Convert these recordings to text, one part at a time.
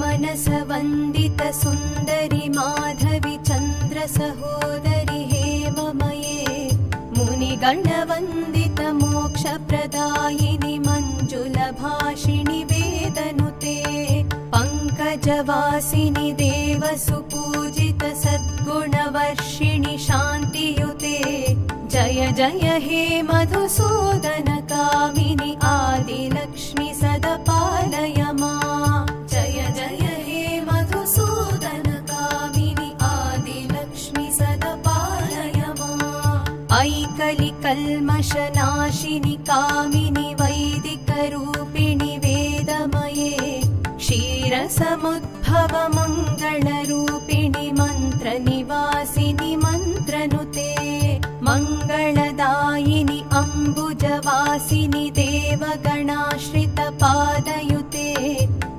मनसवन्दित सुन्दरि माधवि चन्द्र सहोदरि हेममये मुनिगणवन्दित मोक्षप्रदायिनि मञ्जुलभाषिणि वेदनुते पङ्कजवासिनि देवसुपूजित सद्गुणवर्षिणि शान्तियुते जय जय हे मधुसूदन कामिनि आदिलक्ष्मि सदपालय माम् जय जय हे मधुसूदन कामिनि आदिलक्ष्मि सदपालय माम् ऐकलिकल्मषनाशिनि कामिनि वैदिकरूपिणि वेदमये क्षीरसमुद्भव मङ्गलरूपिणि मन्त्रनिवासिनि मन्त्रनुते मङ्गलदायिनि अम्बुजवासिनि देवगणाश्रितपादयुते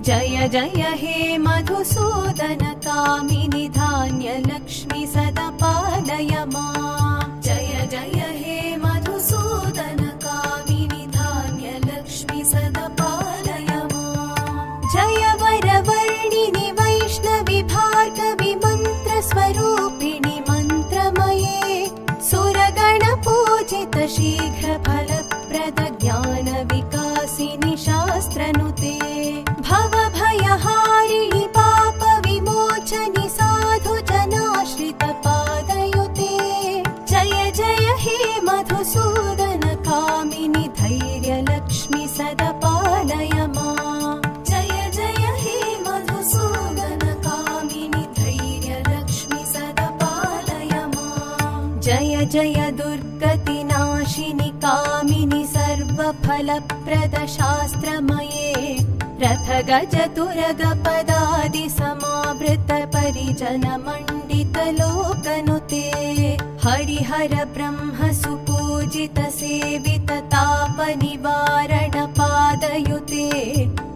जय जय हे मधुसूदन कामिनि धान्यलक्ष्मि सदपालय माम् जय जय हे मधुसूदन कामिनि धान्यलक्ष्मि सदपालय माम् जय वरवर्णिनि वैष्णवि भार्गवि मन्त्रस्वरूपिणि मन्त्रमये सुरगणपूजित शीघ्रफलप्रद ज्ञानविकासिनि शास्त्रनुते भवभयहारिणि पापविमोचनि साधुजनाश्रितपादयुते जय जय हे मधुसूदन कामिनि धैर्यलक्ष्मि सदपालय माम् जय जय हे मधुसूदन कामिनि धैर्यलक्ष्मि सदपालय माम् जय जय दुर्गतिनाशिनि कामिनि सर्वफलप्रद शास्त्रमये रथगजतुरगपदादि समावृत परिजनमण्डित लोकनुते हरिहर ब्रह्म सुपूजित सेवित तापनिवारण पादयुते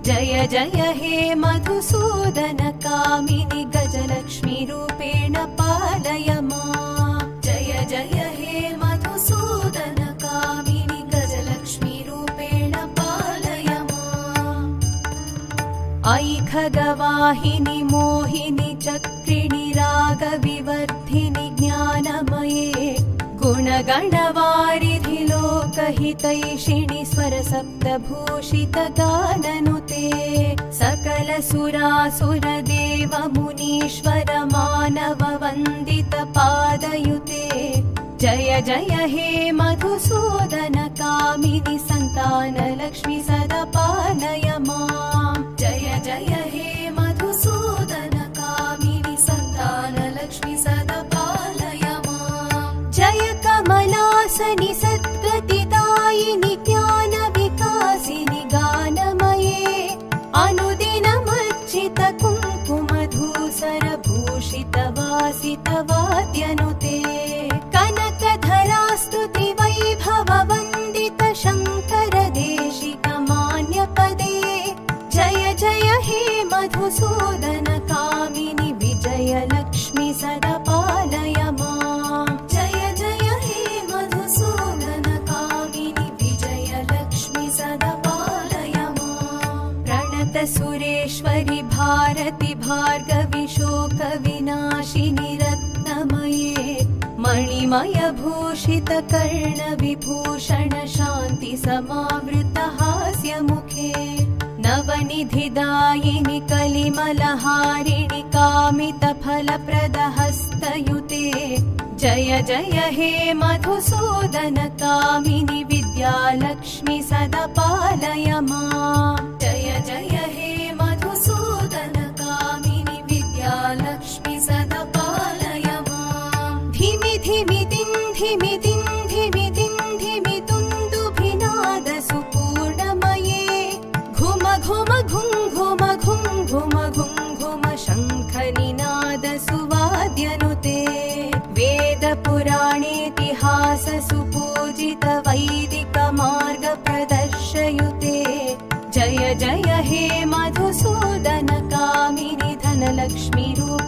जय जय हे मधुसूदन कामिनि गजलक्ष्मी रूपेण पालय माम् जय जय हे मधुसूदन कामिनि गजलक्ष्मी रूपेण पालय माम् ऐखगवाहिनि मोहिनि चक्रिणि रागविवर्धिनि ज्ञानमये गुणगणवारिधि लोकहितैषिणि स्वरसप्तभूषित गाननुते सकलसुरासुर देव मुनीश्वर मानव वन्दित पादयुते जय जय हे मधुसूदन कामिनि सन्तानलक्ष्मि सदपालय माम् जय जय हे मधुसूदन कामिनि सन्तानलक्ष्मि सदपालय माम् जय कमलासनि सद्गतिदायिनि ज्ञानविकासिनि गानमये अनुदिनमर्चित कुङ्कुमधूसर भूषित वासित वाद्यनुते कनकधरास्तुति वैभव वन्दित शङ्कर देशिक मान्यपदे जय जय हे मधुसूदन कामिनि विजयलक्ष्मि सदपालय माम् जय जय हे मधुसूदन कामिनि विजयलक्ष्मि सदपालय माम् प्रणत सुरेश्वरि भारति भार्गवि शोकविनाशिनि रत्नमये मणिमय भूषित कर्णविभूषण शान्ति समावृत हास्यमुखे नवनिधिदायिनि कलिमलहारिणि कामित फलप्रद हस्तयुते जय जय हे मधुसूदन कामिनि विद्यालक्ष्मि सदपालय माम् जय जय हे मधुसूदन कामिनि विद्यालक्ष्मि सदपालय माम् धिमि धिमि दिन्धिमि दिन्धिमि दिन्धिमि तुन्दुभिनाद सुपूर्णमये घुम घुम घुं घुम घुं घुम घुं घुम शङ्खनिनाद सुवाद्यनुते वेद पुराणेतिहास सुपूजित वैदिक मार्ग प्रदर्शयुते जय जय हे मधुसूदन कामिनि धनलक्ष्मी रूप